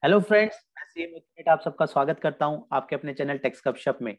Hello friends, मैं CM उत्कट आप सबका स्वागत करता हूं आपके अपने चैनल टेक्स गपशप में।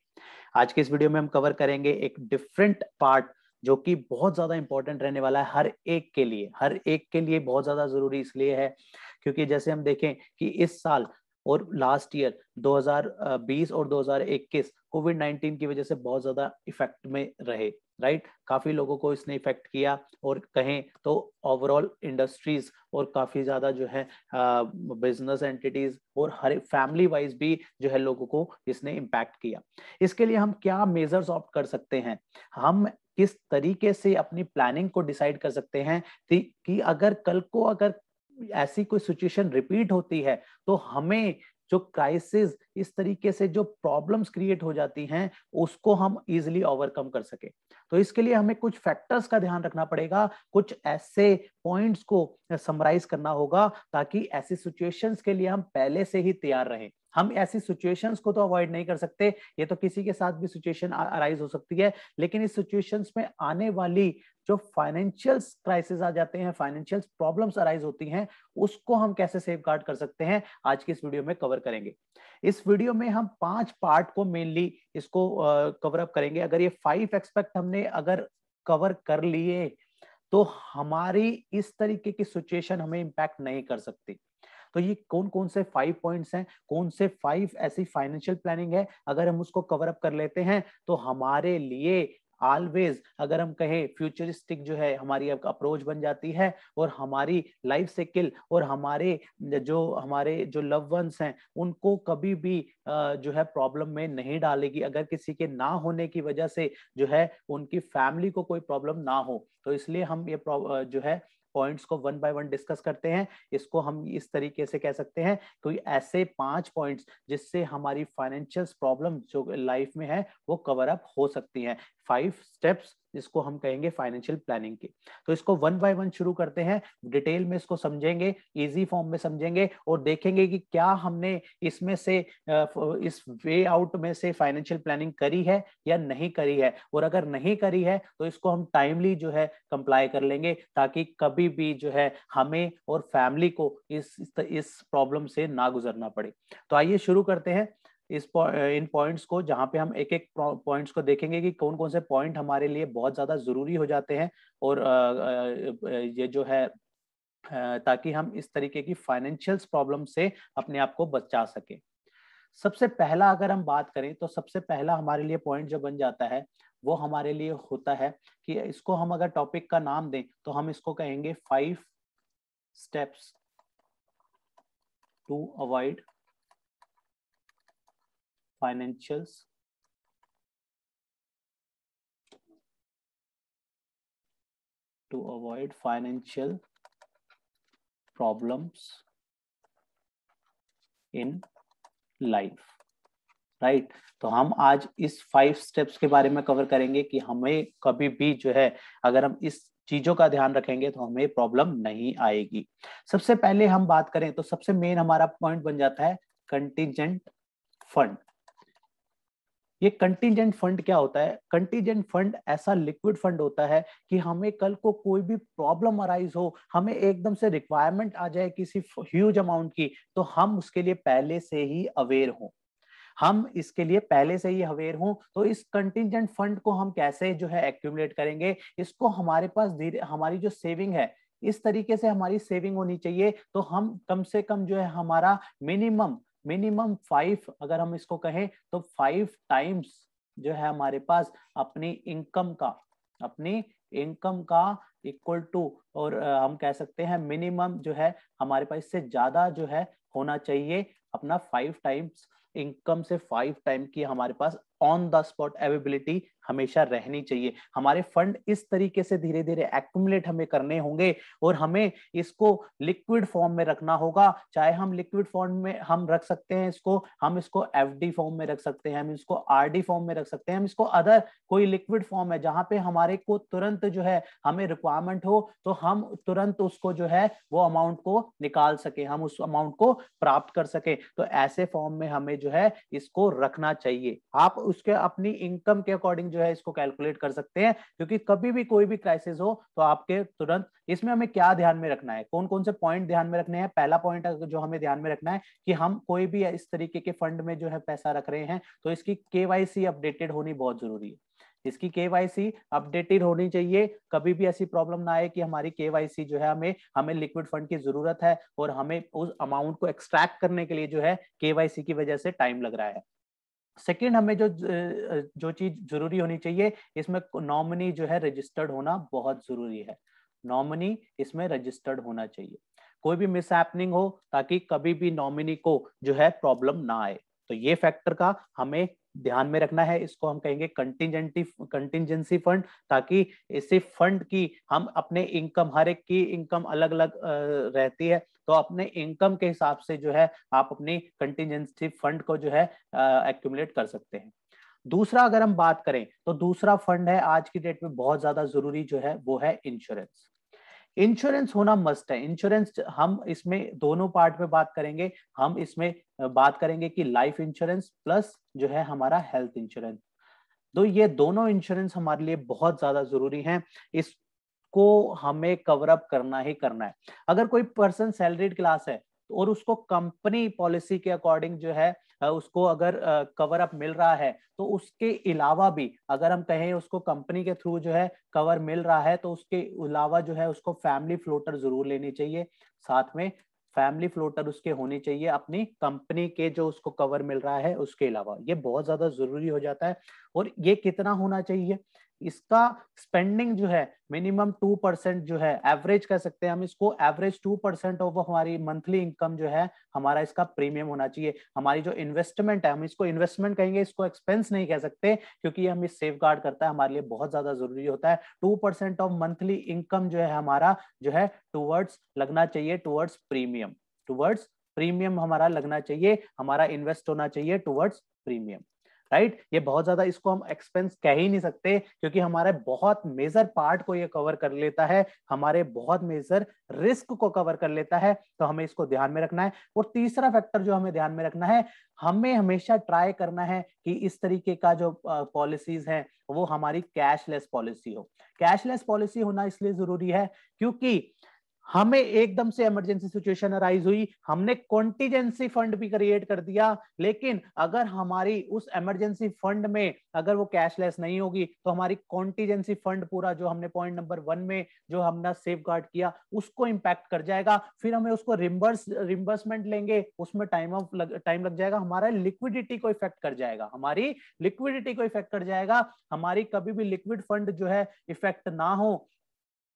आज के इस वीडियो में हम कवर करेंगे एक डिफरेंट पार्ट जो कि बहुत ज्यादा इंपॉर्टेंट रहने वाला है हर एक के लिए बहुत ज्यादा जरूरी इसलिए है क्योंकि जैसे हम देखें कि इस साल और लास्ट ईयर 2020 और 2021 कोविड 19 की वजह से बहुत ज्यादा इफेक्ट में रहे। राइट, काफी लोगों को इसने इफेक्ट किया और कहें तो ओवरऑल इंडस्ट्रीज और काफी ज्यादा जो है बिजनेस एंटिटीज और हर फैमिली वाइज भी जो है लोगों को इसने इम्पैक्ट किया। इसके लिए हम क्या मेजर्स ऑप्ट कर सकते हैं, हम किस तरीके से अपनी प्लानिंग को डिसाइड कर सकते हैं कि अगर कल को अगर ऐसी कोई सिचुएशन रिपीट होती है तो हमें जो क्राइसिस इस तरीके से जो प्रॉब्लम्स क्रिएट हो जाती हैं उसको हम इजीली ओवरकम कर सके। तो इसके लिए हमें कुछ फैक्टर्स का ध्यान रखना पड़ेगा, कुछ ऐसे पॉइंट्स को समराइज करना होगा ताकि ऐसी सिचुएशंस के लिए हम पहले से ही तैयार रहें। हम ऐसी सिचुएशंस को तो अवॉइड नहीं कर सकते, ये तो किसी के साथ भी सिचुएशन अराइज हो सकती है, लेकिन इस सिचुएशंस में आने वाली जो फाइनेंशियल क्राइसिस आ जाते हैं, फाइनेंशियल प्रॉब्लम्स अराइज होती हैं, उसको हम कैसे सेफगार्ड कर सकते हैं आज की इस वीडियो में कवर करेंगे। इस वीडियो में हम 5 पार्ट को मेनली इसको कवर अप करेंगे। अगर ये 5 एक्सपेक्ट हमने अगर कवर कर लिए तो हमारी इस तरीके की सिचुएशन हमें इंपैक्ट नहीं कर सकती। तो ये कौन कौन से 5 पॉइंट्स हैं, कौन से 5 ऐसी फाइनेंशियल प्लानिंग है, अगर हम उसको कवर अप कर लेते हैं तो हमारे लिए ऑलवेज अगर हम कहें फ्यूचरिस्टिक जो है हमारी अप्रोच बन जाती है और हमारी लाइफ साइकिल और हमारे जो लव वंस हैं उनको कभी भी जो है प्रॉब्लम में नहीं डालेगी। अगर किसी के ना होने की वजह से जो है उनकी फैमिली को कोई प्रॉब्लम ना हो, तो इसलिए हम ये जो है पॉइंट्स को वन बाय वन डिस्कस करते हैं। इसको हम इस तरीके से कह सकते हैं कोई ऐसे 5 पॉइंट्स जिससे हमारी फाइनेंशियल प्रॉब्लम जो लाइफ में है वो कवर अप हो सकती हैं। 5 स्टेप्स जिसको हम कहेंगे फाइनेंशियल प्लानिंग के। तो इसको वन बाय वन शुरू करते हैं, डिटेल में इसको समझेंगे, इजी फॉर्म में समझेंगे और देखेंगे कि क्या हमने इसमें से इस वे आउट में से फाइनेंशियल प्लानिंग करी है या नहीं करी है, और अगर नहीं करी है तो इसको हम टाइमली जो है कंप्लाई कर लेंगे ताकि कभी भी जो है हमें और फैमिली को इस प्रॉब्लम से ना गुजरना पड़े। तो आइए शुरू करते हैं इन पॉइंट्स को, जहां पे हम एक एक पॉइंट्स को देखेंगे कि कौन कौन से पॉइंट हमारे लिए बहुत ज्यादा जरूरी हो जाते हैं और ये जो है ताकि हम इस तरीके की फाइनेंशियल प्रॉब्लम से अपने आप को बचा सके। सबसे पहला अगर हम बात करें तो सबसे पहला हमारे लिए पॉइंट जो बन जाता है वो हमारे लिए होता है कि इसको हम अगर टॉपिक का नाम दें तो हम इसको कहेंगे 5 steps to avoid financials problems in life. Right, तो हम आज इस 5 स्टेप्स के बारे में कवर करेंगे कि हमें कभी भी जो है अगर हम इस चीजों का ध्यान रखेंगे तो हमें प्रॉब्लम नहीं आएगी। सबसे पहले हम बात करें तो सबसे मेन हमारा पॉइंट बन जाता है कंटीजेंट फंड। ये कंटीजेंट फंड क्या होता है? कंटीजेंट फंड ऐसा लिक्विड फंड होता है कि हमें कल को कोई भी प्रॉब्लम अराइज हो, हमें एकदम से रिक्वायरमेंट आ जाए किसी ह्यूज अमाउंट की, तो हम उसके लिए पहले से ही अवेयर हों। हम इसके लिए पहले से ही अवेयर हों। तो इस कंटिजेंट फंड को हम कैसे जो है एक्यूमुलेट करेंगे, इसको हमारे पास धीरे हमारी जो सेविंग है इस तरीके से हमारी सेविंग होनी चाहिए। तो हम कम से कम जो है हमारा मिनिमम मिनिमम 5, अगर हम इसको कहें तो 5 टाइम्स जो है हमारे पास अपनी इनकम का इक्वल टू, और हम कह सकते हैं मिनिमम जो है हमारे पास इससे ज्यादा जो है होना चाहिए। अपना 5 टाइम्स इनकम से 5 टाइम की हमारे pass on the spot availability हमेशा रहनी चाहिए। हमारे फंड इस तरीके से धीरे धीरे एक्यूमुलेट हमें करने होंगे और हमें इसको लिक्विड फॉर्म में रखना होगा। चाहे हम लिक्विड फॉर्म में हम रख सकते हैं इसको, हम इसको एफडी फॉर्म में रख सकते हैं, हम इसको आरडी फॉर्म में रख सकते हैं, हम इसको अदर कोई लिक्विड फॉर्म है जहां पे हमारे को तुरंत जो है हमें रिक्वायरमेंट हो तो हम तुरंत उसको जो है वो अमाउंट को निकाल सके, हम उस अमाउंट को प्राप्त कर सके। तो ऐसे फॉर्म में हमें जो है इसको रखना चाहिए। आप उसके अपनी इनकम के अकॉर्डिंग जो है इसको कैलकुलेट कर सकते हैं, क्योंकि कभी भी कोई भी क्राइसिस हो तो आपके तुरंत इसमें हमें क्या ध्यान में रखना है, कौन कौन से पॉइंट ध्यान में रखने हैं। पहला पॉइंट जो हमें ध्यान में रखना है कि हम कोई भी इस तरीके के फंड में जो है पैसा रख रहे हैं तो इसकी केवाईसी अपडेटेड होनी बहुत जरूरी है। इसकी केवाईसी अपडेटेड होनी चाहिए, कभी भी ऐसी प्रॉब्लम ना आए कि हमारी केवाईसी जो है हमें लिक्विड फंड की जरूरत है और हमें उस अमाउंट को एक्सट्रैक्ट करने के लिए जो है केवाईसी की वजह से टाइम लग रहा है। सेकेंड, हमें जो चीज जरूरी होनी चाहिए, इसमें नॉमिनी जो है रजिस्टर्ड होना बहुत जरूरी है। नॉमिनी इसमें रजिस्टर्ड होना चाहिए, कोई भी मिसहैपनिंग हो ताकि कभी भी नॉमिनी को जो है प्रॉब्लम ना आए। तो ये फैक्टर का हमें ध्यान में रखना है, इसको हम कहेंगे कंटिजेंसी फंड, ताकि इसी फंड की हम अपने इनकम, हर एक की इनकम अलग अलग रहती है, तो अपने इनकम के हिसाब से जो है आप अपनी कंटिजेंसी फंड को जो है एक्यूमुलेट कर सकते हैं। दूसरा अगर हम बात करें तो दूसरा फंड है आज की डेट में बहुत ज्यादा जरूरी जो है वो है इंश्योरेंस। इंश्योरेंस होना मस्ट है। इंश्योरेंस हम इसमें दोनों पार्ट में बात करेंगे। हम इसमें बात करेंगे कि लाइफ इंश्योरेंस प्लस जो है हमारा हेल्थ इंश्योरेंस, तो ये दोनों इंश्योरेंस हमारे लिए बहुत ज्यादा जरूरी हैं। इसको हमें कवर अप करना ही करना है। अगर कोई पर्सन सैलरीड क्लास है और उसको कंपनी पॉलिसी के अकॉर्डिंग जो है उसको अगर कवर अप मिल रहा है, तो उसके अलावा भी अगर हम कहें उसको कंपनी के थ्रू जो है कवर मिल रहा है, तो उसके अलावा जो है उसको फैमिली फ्लोटर जरूर लेनी चाहिए। साथ में फैमिली फ्लोटर उसके होनी चाहिए अपनी कंपनी के जो उसको कवर मिल रहा है उसके अलावा, ये बहुत ज्यादा जरूरी हो जाता है। और ये कितना होना चाहिए, इसका स्पेंडिंग जो है मिनिमम 2% जो है, एवरेज कह सकते हैं हम इसको, एवरेज 2% ऑफ हमारी मंथली इनकम जो है हमारा इसका प्रीमियम होना चाहिए। हमारी जो इन्वेस्टमेंट है, हम इसको इन्वेस्टमेंट कहेंगे, इसको एक्सपेंस नहीं कह सकते, क्योंकि ये हमें सेफ गार्ड करता है, हमारे लिए बहुत ज्यादा जरूरी होता है। 2% ऑफ मंथली इनकम जो है हमारा जो है टूवर्ड्स लगना चाहिए, टूवर्ड्स प्रीमियम हमारा लगना चाहिए, हमारा इन्वेस्ट होना चाहिए टूवर्ड्स प्रीमियम, राइट। ये बहुत ज्यादा, इसको हम एक्सपेंस कह ही नहीं सकते, क्योंकि हमारे बहुत मेजर पार्ट को ये कवर कर लेता है, हमारे बहुत मेजर रिस्क को कवर कर लेता है, तो हमें इसको ध्यान में रखना है। और तीसरा फैक्टर जो हमें ध्यान में रखना है, हमें हमेशा ट्राई करना है कि इस तरीके का जो पॉलिसीज है वो हमारी कैशलेस पॉलिसी हो। कैशलेस पॉलिसी होना इसलिए जरूरी है क्योंकि हमें एकदम से इमरजेंसी सिचुएशन अराइज हुई, हमने कॉन्टिजेंसी फंड भी क्रिएट कर दिया, लेकिन अगर हमारी उस इमरजेंसी फंड में अगर वो कैशलेस नहीं होगी, तो हमारी कॉन्टिजेंसी फंड पूरा जो हमने पॉइंट नंबर 1 में जो हमने सेफ गार्ड किया उसको इंपैक्ट कर जाएगा। फिर हमें उसको रिम्बर्समेंट लेंगे, उसमें टाइम लग जाएगा, हमारा लिक्विडिटी को इफेक्ट कर जाएगा, हमारी कभी भी लिक्विड फंड जो है इफेक्ट ना हो।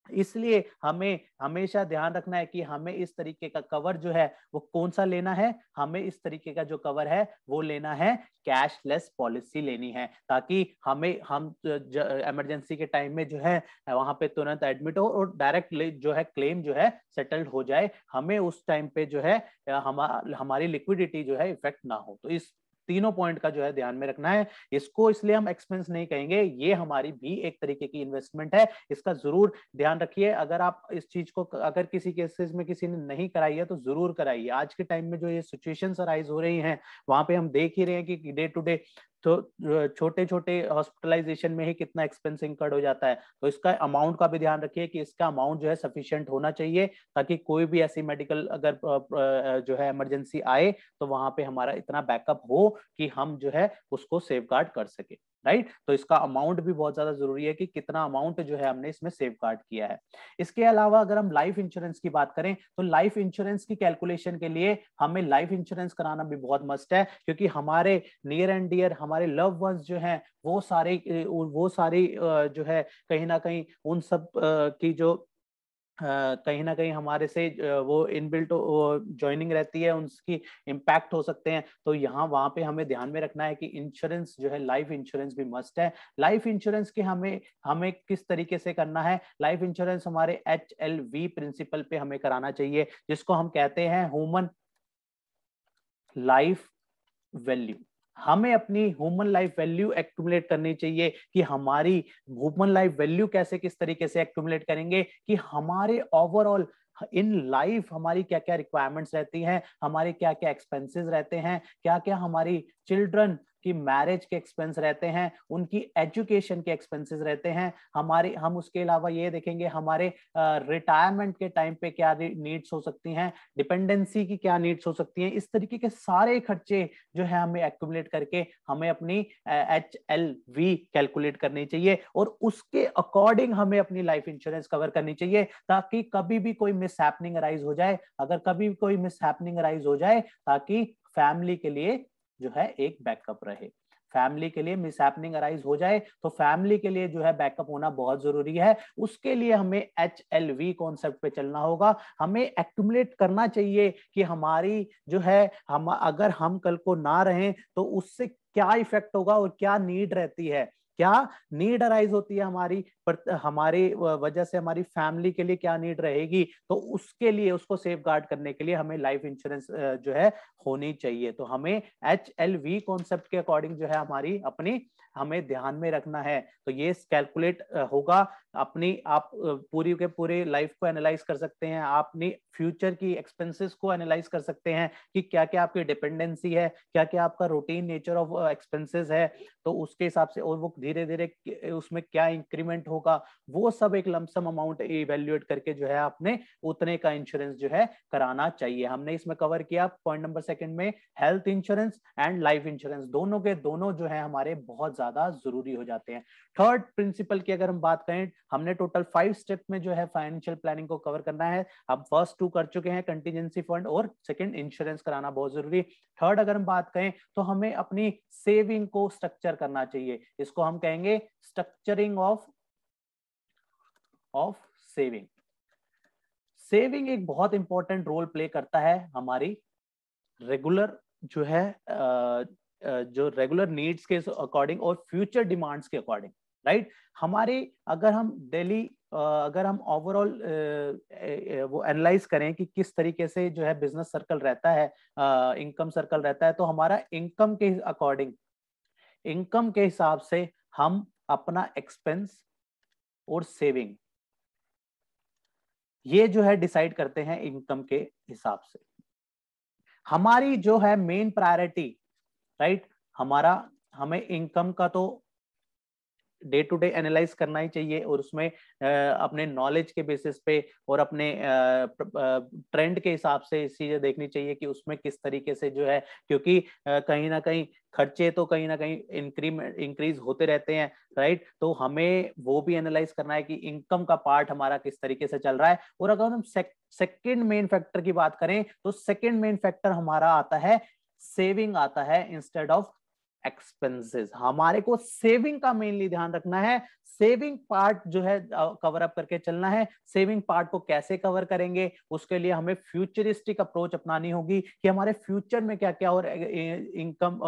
इसलिए हमें हमेशा ध्यान रखना है कि हमें इस तरीके का कवर जो है वो कौन सा लेना है, हमें इस तरीके का जो कवर है वो लेना है, कैशलेस पॉलिसी लेनी है, ताकि हम इमरजेंसी के टाइम में जो है वहां पे तुरंत एडमिट हो और डायरेक्ट जो है क्लेम जो है सेटल्ड हो जाए, हमें उस टाइम पे जो है हमारी लिक्विडिटी जो है इफेक्ट ना हो। तो इस तीनों पॉइंट का जो है ध्यान में रखना है। इसको इसलिए हम एक्सपेंस नहीं कहेंगे, ये हमारी भी एक तरीके की इन्वेस्टमेंट है, इसका जरूर ध्यान रखिए। अगर आप इस चीज को अगर किसी केसेस में किसी ने नहीं कराई है तो जरूर कराइए। आज के टाइम में जो ये सिचुएशंस अराइज हो रही हैं वहां पे हम देख ही रहे हैं कि डे टू डे तो छोटे छोटे हॉस्पिटलाइजेशन में ही कितना एक्सपेंस इंकर्ड हो जाता है। तो इसका अमाउंट का भी ध्यान रखिए कि इसका अमाउंट जो है सफिशिएंट होना चाहिए, ताकि कोई भी ऐसी मेडिकल अगर जो है इमरजेंसी आए तो वहां पे हमारा इतना बैकअप हो कि हम जो है उसको सेफ गार्ड कर सके, राइट। तो इसका अमाउंट भी बहुत ज्यादा जरूरी है कि कितना अमाउंट जो है हमने इसमें सेफ गार्ड किया है। इसके अलावा अगर हम लाइफ इंश्योरेंस की बात करें तो लाइफ इंश्योरेंस की कैलकुलेशन के लिए हमें लाइफ इंश्योरेंस कराना भी बहुत मस्ट है, क्योंकि हमारे नियर एंड डियर, हमारे लव वंस जो हैं वो सारे जो है कहीं ना कहीं उन सब की जो कहीं ना कहीं हमारे से वो इनबिल्ट ज्वाइनिंग रहती है, उनकी इम्पैक्ट हो सकते हैं। तो यहाँ वहां पे हमें ध्यान में रखना है कि इंश्योरेंस जो है, लाइफ इंश्योरेंस भी मस्ट है। लाइफ इंश्योरेंस के हमें किस तरीके से करना है, लाइफ इंश्योरेंस हमारे HLV प्रिंसिपल पे हमें कराना चाहिए, जिसको हम कहते हैं ह्यूमन लाइफ वैल्यू। हमें अपनी ह्यूमन लाइफ वैल्यू एक्यूमुलेट करनी चाहिए कि हमारी ह्यूमन लाइफ वैल्यू कैसे, किस तरीके से एक्यूमुलेट करेंगे कि हमारे ओवरऑल इन लाइफ हमारी क्या क्या रिक्वायरमेंट्स रहती हैं, हमारे क्या क्या एक्सपेंसेस रहते हैं, क्या क्या हमारी चिल्ड्रन कि मैरिज के एक्सपेंस रहते हैं, उनकी एजुकेशन के एक्सपेंसेस रहते हैं, हम उसके अलावा ये देखेंगे हमारे रिटायरमेंट के टाइम पे क्या नीड्स हो सकती हैं, डिपेंडेंसी की क्या नीड्स हो सकती हैं। इस तरीके के सारे खर्चे जो है हमें एक्यूमुलेट करके हमें अपनी HLV कैलकुलेट करनी चाहिए और उसके अकॉर्डिंग हमें अपनी लाइफ इंश्योरेंस कवर करनी चाहिए, ताकि कभी भी कोई मिसहैपनिंग अराइज हो जाए, अगर कभी कोई मिसहैपनिंग अराइज हो जाए, ताकि फैमिली के लिए जो है एक बैकअप रहे। फैमिली के लिए मिसहैपनिंग अराइज हो जाए तो फैमिली के लिए जो है बैकअप होना बहुत जरूरी है। उसके लिए हमें HLV कॉन्सेप्ट पे चलना होगा। हमें एक्यूमुलेट करना चाहिए कि हमारी जो है हम अगर हम कल को ना रहें तो उससे क्या इफेक्ट होगा और क्या नीड रहती है, क्या नीड अराइज होती है हमारी पर हमारी वजह से हमारी फैमिली के लिए क्या नीड रहेगी। तो उसके लिए उसको सेफ गार्ड करने के लिए हमें लाइफ इंश्योरेंस जो है होनी चाहिए। तो हमें HLV कॉन्सेप्ट के अकॉर्डिंग जो है हमारी अपनी हमें ध्यान में रखना है। तो ये कैलकुलेट होगा अपनी, आप पूरी के पूरे लाइफ को एनालाइज कर सकते हैं, आप अपनी फ्यूचर की एक्सपेंसेस को एनालाइज कर सकते हैं कि क्या क्या आपकी डिपेंडेंसी है, क्या क्या आपका रूटीन नेचर ऑफ एक्सपेंसेस है। तो उसके हिसाब से और वो धीरे धीरे उसमें क्या इंक्रीमेंट होगा, वो सब एक लमसम अमाउंट इवेल्युएट करके जो है आपने उतने का इंश्योरेंस जो है कराना चाहिए। हमने इसमें कवर किया पॉइंट नंबर सेकंड में health insurance and life insurance, दोनों के दोनों जो है हमारे बहुत ज्यादा जरूरी हो जाते हैं। थर्ड प्रिंसिपल की अगर हम बात करें, हमने टोटल 5 स्टेप में जो है फाइनेंशियल प्लानिंग को कवर करना है। अब फर्स्ट 2 कर चुके हैं, कंटीजेंसी फंड और सेकंड इंश्योरेंस कराना बहुत जरूरी। थर्ड अगर हम बात करें तो हमें अपनी सेविंग को स्ट्रक्चर करना चाहिए। इसको हम कहेंगे स्ट्रक्चरिंग ऑफ सेविंग। सेविंग एक बहुत इंपॉर्टेंट रोल प्ले करता है हमारी रेगुलर जो है जो रेगुलर नीड्स के अकॉर्डिंग और फ्यूचर डिमांड्स के अकॉर्डिंग, राइट। हमारे अगर हम डेली अगर हम ओवरऑल वो एनालाइज करें कि किस तरीके से जो है बिजनेस सर्कल रहता है, इनकम सर्कल रहता है, तो हमारा इनकम के अकॉर्डिंग, इनकम के हिसाब से हम अपना एक्सपेंस और सेविंग ये जो है डिसाइड करते हैं इनकम के हिसाब से। हमारी जो है मेन प्रायोरिटी, राइट, हमारा हमें इनकम का तो डे टू डे एनालाइज करना ही चाहिए और उसमें अपने नॉलेज के बेसिस पे और अपने ट्रेंड के हिसाब से चीजें देखनी चाहिए कि उसमें किस तरीके से जो है, क्योंकि कहीं ना कहीं खर्चे तो कहीं ना कहीं इंक्रीज होते रहते हैं, राइट। तो हमें वो भी एनालाइज करना है कि इनकम का पार्ट हमारा किस तरीके से चल रहा है। और अगर हम सेकंड मेन फैक्टर की बात करें तो सेकंड मेन फैक्टर हमारा आता है सेविंग, आता है इंस्टेड ऑफ एक्सपेंसेस। हमारे को सेविंग का मेनली ध्यान रखना है, सेविंग पार्ट जो है कवर अप करके चलना है। सेविंग पार्ट को कैसे कवर करेंगे, उसके लिए हमें फ्यूचरिस्टिक अप्रोच अपनानी होगी कि हमारे फ्यूचर में क्या क्या और इनकम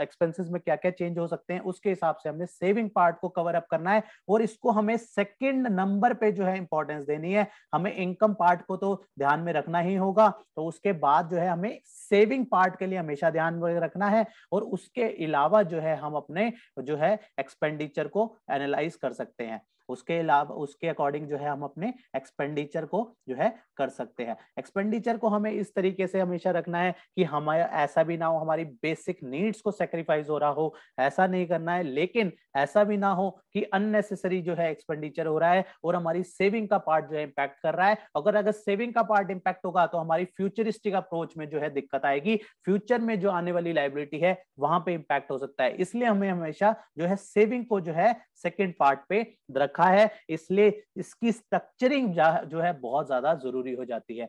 एक्सपेंसेस में क्या क्या चेंज हो सकते हैं, उसके हिसाब से हमें सेविंग पार्ट को कवर अप करना है। और इसको हमें सेकंड नंबर पे जो है इंपॉर्टेंस देनी है। हमें इनकम पार्ट को तो ध्यान में रखना ही होगा, तो उसके बाद जो है हमें सेविंग पार्ट के लिए हमेशा ध्यान में रखना है। और उसके अलावा जो है हम अपने जो है एक्सपेंडिचर को एनालाइज कर सकते हैं, उसके अलावा उसके अकॉर्डिंग जो है हम अपने एक्सपेंडिचर को जो है कर सकते हैं। एक्सपेंडिचर को हमें इस तरीके से हमेशा रखना है कि हमारा ऐसा भी ना हो हमारी बेसिक नीड्स को सेक्रीफाइस हो रहा हो, ऐसा नहीं करना है। लेकिन ऐसा भी ना हो कि अननेसेसरी जो है एक्सपेंडिचर हो रहा है और हमारी सेविंग का पार्ट जो है इंपैक्ट कर रहा है। अगर सेविंग का पार्ट इंपैक्ट होगा तो हमारी फ्यूचरिस्टिक अप्रोच में जो है दिक्कत आएगी, फ्यूचर में जो आने वाली लायबिलिटी है वहां पे इंपैक्ट हो सकता है। इसलिए हमें हमेशा जो है सेविंग को जो है सेकंड पार्ट पे रखा है। इसलिए इसकी स्ट्रक्चरिंग जो है बहुत ज्यादा जरूरी हो जाती है,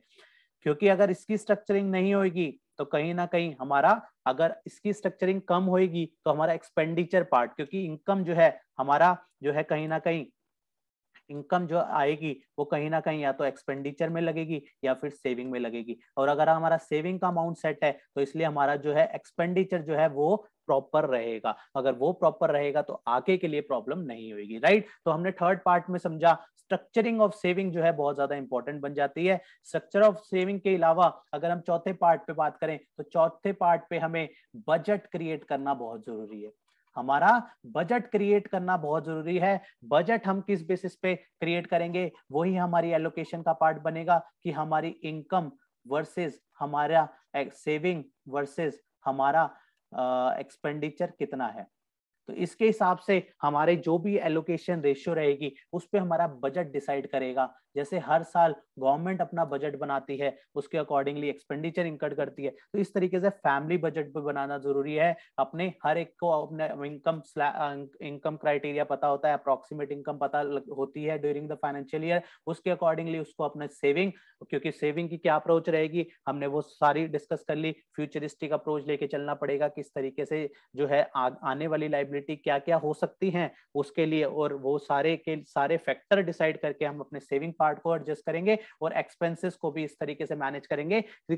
क्योंकि अगर इसकी स्ट्रक्चरिंग नहीं होगी तो कहीं ना कहीं हमारा, अगर इसकी स्ट्रक्चरिंग कम होगी तो हमारा एक्सपेंडिचर पार्ट, क्योंकि इनकम जो है हमारा जो है कहीं ना कहीं इनकम जो आएगी वो कहीं ना कहीं या तो एक्सपेंडिचर में लगेगी या फिर सेविंग में लगेगी। और अगर हमारा सेविंग का अमाउंट सेट है तो इसलिए हमारा जो है एक्सपेंडिचर जो है वो प्रॉपर रहेगा। अगर वो प्रॉपर रहेगा तो आगे के लिए प्रॉब्लम नहीं होगी, राइट। तो हमने थर्ड पार्ट में समझा स्ट्रक्चरिंग ऑफ सेविंग जो है बहुत ज्यादा इंपॉर्टेंट बन जाती है। स्ट्रक्चर ऑफ सेविंग के अलावा अगर हम चौथे पार्ट पे बात करें तो चौथे पार्ट पे हमें बजट क्रिएट करना बहुत जरूरी है। हमारा बजट क्रिएट करना बहुत जरूरी है। बजट हम किस बेसिस पे क्रिएट करेंगे, वही हमारी एलोकेशन का पार्ट बनेगा कि हमारी इनकम वर्सेस हमारा सेविंग वर्सेस हमारा एक्सपेंडिचर कितना है। तो इसके हिसाब से हमारे जो भी एलोकेशन रेशियो रहेगी उस पे हमारा बजट डिसाइड करेगा। जैसे हर साल गवर्नमेंट अपना बजट बनाती है, उसके अकॉर्डिंगली एक्सपेंडिचर इंकर्ड करती है, तो इस तरीके से फैमिली बजट भी बनाना जरूरी है। अपने हर एक को अपने इनकम क्राइटेरिया पता होता है, अप्रोक्सीमेट इनकम पता होती है ड्यूरिंग द फाइनेंशियल ईयर, उसके अकॉर्डिंगली उसको अपने सेविंग, क्योंकि सेविंग की क्या अप्रोच रहेगी हमने वो सारी डिस्कस कर ली। फ्यूचरिस्टिक अप्रोच लेके चलना पड़ेगा, किस तरीके से जो है आने वाली लाइबिलिटी क्या क्या हो सकती हैं उसके लिए, और वो सारे के सारे फैक्टर डिसाइड करके हम अपने सेविंग पार्ट को एडजस्ट करेंगे और एक्सपेंसेस को भी इस तरीके से मैनेज करेंगे कि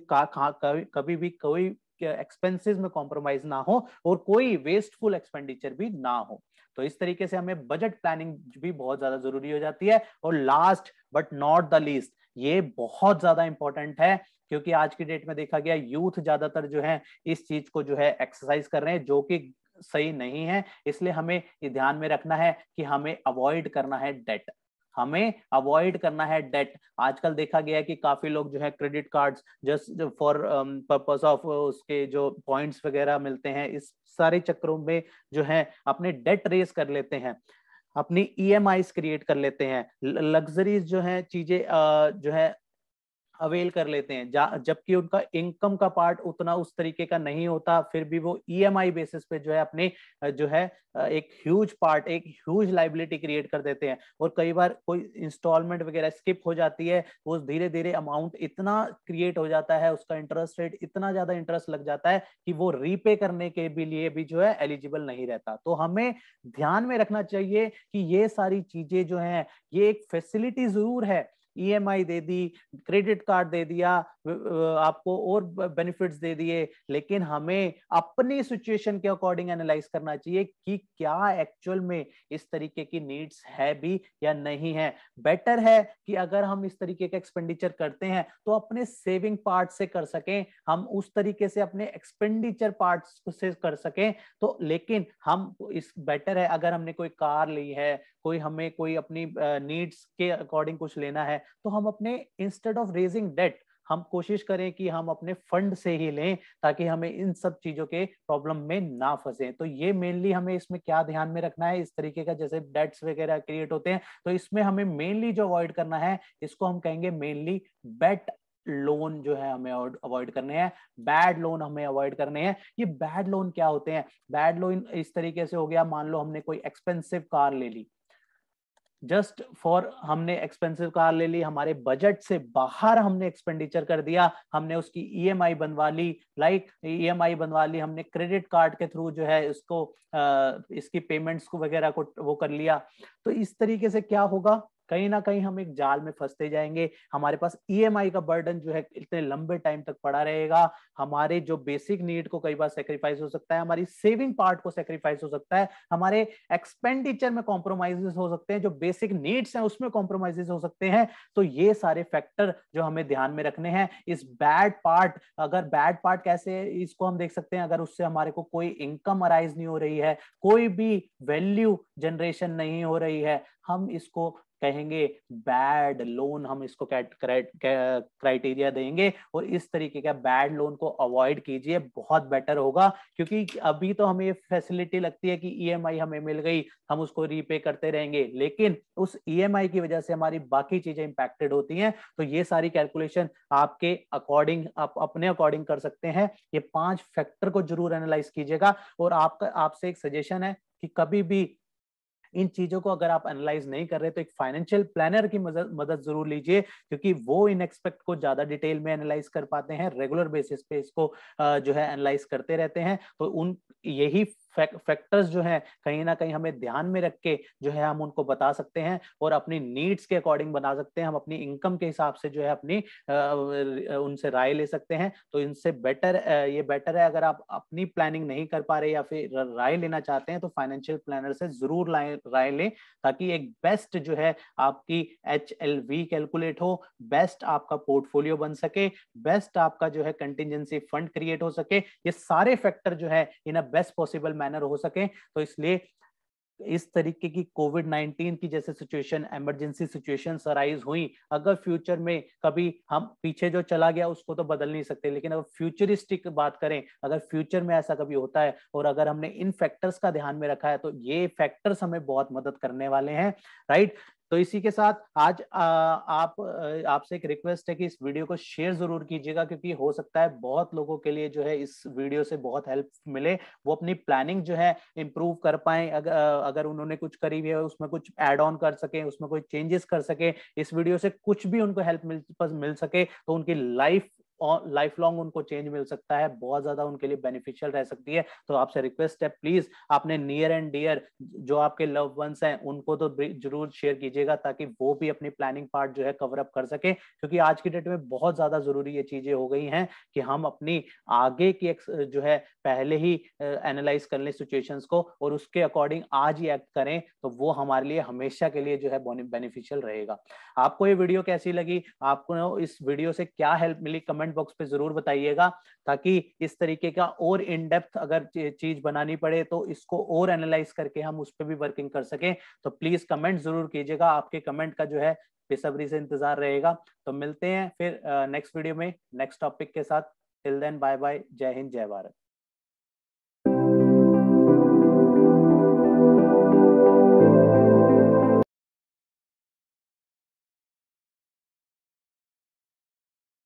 कभी भी कोई एक्सपेंसेस में कॉम्प्रोमाइज ना हो और कोई वेस्टफुल एक्सपेंडिचर भी ना हो। तो इस तरीके से हमें बजट प्लानिंग भी बहुत ज्यादा जरूरी हो जाती है। और last but not the least, ये बहुत ज्यादा इंपॉर्टेंट है, क्योंकि आज की डेट में देखा गया यूथ ज्यादातर जो है इस चीज को जो है एक्सरसाइज कर रहे हैं, जो कि सही नहीं है। इसलिए हमें ये ध्यान में रखना है कि हमें अवॉइड करना है डेट, हमें अवॉइड करना है डेट। आजकल देखा गया है कि काफी लोग जो है credit cards just for purpose of उसके जो पॉइंट्स वगैरह मिलते हैं, इस सारे चक्रों में जो है अपने डेट रेज कर लेते हैं, अपनी ईएमआईज क्रिएट कर लेते हैं, लग्जरीज जो है चीजें जो है अवेल कर लेते हैं, जबकि उनका इनकम का पार्ट उतना उस तरीके का नहीं होता, फिर भी वो ईएमआई बेसिस पे जो है अपने जो है एक ह्यूज पार्ट, एक ह्यूज लाइबिलिटी क्रिएट कर देते हैं। और कई बार कोई इंस्टॉलमेंट वगैरह स्किप हो जाती है, वो धीरे धीरे अमाउंट इतना क्रिएट हो जाता है, उसका इंटरेस्ट रेट इतना ज्यादा इंटरेस्ट लग जाता है कि वो रीपे करने के भी लिए भी जो है एलिजिबल नहीं रहता। तो हमें ध्यान में रखना चाहिए कि ये सारी चीजें जो है ये एक फैसिलिटी जरूर है, ईएमआई दे दी, क्रेडिट कार्ड दे दिया, आपको और बेनिफिट्स दे दिए, लेकिन हमें अपनी सिचुएशन के अकॉर्डिंग एनालाइज करना चाहिए कि क्या एक्चुअल में इस तरीके की नीड्स है भी या नहीं है। बेटर है कि अगर हम इस तरीके का एक्सपेंडिचर करते हैं तो अपने सेविंग पार्ट से कर सकें, हम उस तरीके से अपने एक्सपेंडिचर पार्ट से कर सकें। तो लेकिन हम इस बेटर है अगर हमने कोई कार ली है, कोई हमें कोई अपनी नीड्स के अकॉर्डिंग कुछ लेना है, तो हम अपने इंस्टेड ऑफ रेजिंग डेट हम कोशिश करें कि हम अपने फंड से ही लें, ताकि हमें इन सब चीजों के प्रॉब्लम में ना फंसे। तो ये मेनली हमें इसमें क्या ध्यान में रखना है, इस तरीके का जैसे डेट्स वगैरह क्रिएट होते हैं, तो इसमें हमें मेनली जो अवॉइड करना है, इसको हम कहेंगे मेनली बेट लोन जो है हमें अवॉइड करने हैं, बैड लोन हमें अवॉइड करने हैं। ये बैड लोन क्या होते हैं? बैड लोन इस तरीके से हो गया, मान लो हमने कोई एक्सपेंसिव कार ले ली, जस्ट फॉर हमने एक्सपेंसिव कार ले ली, हमारे बजट से बाहर हमने एक्सपेंडिचर कर दिया, हमने उसकी ईएमआई बनवा ली, ईएमआई बनवा ली, हमने क्रेडिट कार्ड के थ्रू जो है इसको इसकी पेमेंट्स को वगैरह को वो कर लिया। तो इस तरीके से क्या होगा, कहीं ना कहीं हम एक जाल में फंसते जाएंगे, हमारे पास ईएमआई का बर्डन जो है इतने लंबे टाइम तक पड़ा रहेगा, हमारे जो बेसिक नीड को कई बार सेक्रीफाइस हो सकता है, हमारी सेविंग पार्ट को सेक्रीफाइस हो सकता है, हमारे एक्सपेंडिचर में कॉम्प्रोमाइजेस हो सकते हैं, जो बेसिक नीड्स हैं उसमें कॉम्प्रोमाइजेस हो सकते हैं। तो ये सारे फैक्टर जो हमें ध्यान में रखने हैं। इस बैड पार्ट, अगर बैड पार्ट कैसे इसको हम देख सकते हैं, अगर उससे हमारे को कोई इनकम अराइज नहीं हो रही है, कोई भी वैल्यू जनरेशन नहीं हो रही है, हम इसको कहेंगे बैड लोन, हम इसको क्राइटेरिया देंगे। और इस तरीके का बैड लोन को अवॉइड कीजिए, बहुत बेटर होगा। क्योंकि अभी तो हमें फैसिलिटी लगती है कि ईएमआई हमें मिल गई, हम उसको रीपे करते रहेंगे, लेकिन उस ईएमआई की वजह से हमारी बाकी चीजें इंपैक्टेड होती हैं। तो ये सारी कैलकुलेशन आपके अकॉर्डिंग, आप अपने अकॉर्डिंग कर सकते हैं। ये 5 फैक्टर को जरूर एनालाइज कीजिएगा। और आपसे एक सजेशन है कि कभी भी इन चीजों को अगर आप एनालाइज नहीं कर रहे तो एक फाइनेंशियल प्लानर की मदद जरूर लीजिए, क्योंकि वो इन एक्सपेक्ट को ज्यादा डिटेल में एनालाइज कर पाते हैं, रेगुलर बेसिस पे इसको जो है एनालाइज करते रहते हैं। तो उन यही फैक्टर्स जो हैं कहीं ना कहीं हमें ध्यान में रख के जो है हम उनको बता सकते हैं और अपनी नीड्स के अकॉर्डिंग बना सकते हैं, हम अपनी इनकम के हिसाब से जो है अपनी उनसे राय ले सकते हैं। तो इनसे बेटर ये बेटर है, अगर आप अपनी प्लानिंग नहीं कर पा रहे या फिर राय लेना चाहते हैं तो फाइनेंशियल प्लानर से जरूर राय लें, ताकि एक बेस्ट जो है आपकी HLV कैलकुलेट हो, बेस्ट आपका पोर्टफोलियो बन सके, बेस्ट आपका जो है कंटिजेंसी फंड क्रिएट हो सके, ये सारे फैक्टर जो है इन अ बेस्ट पॉसिबल मैनर हो सके। तो इसलिए इस तरीके की कोविड-19 की जैसे सिचुएशन, इमरजेंसी सिचुएशन अराइज हुई, अगर फ्यूचर में कभी हम पीछे जो चला गया उसको तो बदल नहीं सकते, लेकिन अगर फ्यूचरिस्टिक बात करें, अगर फ्यूचर में ऐसा कभी होता है और अगर हमने इन फैक्टर्स का ध्यान में रखा है तो ये फैक्टर्स हमें बहुत मदद करने वाले हैं, राइट। तो इसी के साथ आज आपसे एक रिक्वेस्ट है कि इस वीडियो को शेयर जरूर कीजिएगा, क्योंकि हो सकता है बहुत लोगों के लिए जो है इस वीडियो से बहुत हेल्प मिले, वो अपनी प्लानिंग जो है इंप्रूव कर पाए, अगर उन्होंने कुछ करी हुई है उसमें कुछ ऐड ऑन कर सके, उसमें कोई चेंजेस कर सके, इस वीडियो से कुछ भी उनको हेल्प मिल सके तो उनकी लाइफ लॉन्ग उनको चेंज मिल सकता है, बहुत ज्यादा उनके लिए बेनिफिशियल रह सकती है। तो आपसे रिक्वेस्ट है, प्लीज आपने नियर एंड डियर जो आपके लव वंस हैं उनको तो जरूर शेयर कीजिएगा, ताकि वो भी अपनी प्लानिंग पार्ट जो है कवर अप कर सके, क्योंकि आज की डेट में बहुत ज्यादा जरूरी ये चीजें हो गई हैं कि हम अपनी आगे की जो है पहले ही एनालाइज कर लें सिचुएशंस को और उसके अकॉर्डिंग आज ही एक्ट करें, तो वो हमारे लिए हमेशा के लिए जो है बेनिफिशियल रहेगा। आपको ये वीडियो कैसी लगी, आपको इस वीडियो से क्या हेल्प मिली, कमेंट बॉक्स पे जरूर बताइएगा, ताकि इस तरीके का और इन डेप्थ अगर चीज बनानी पड़े तो इसको और एनालाइज करके हम उस पर भी वर्किंग कर सकें। तो प्लीज कमेंट जरूर कीजिएगा, आपके कमेंट का जो है बेसब्री से इंतजार रहेगा। तो मिलते हैं फिर नेक्स्ट वीडियो में नेक्स्ट टॉपिक के साथ। टिल देन बाय बाय, जय हिंद जय भारत।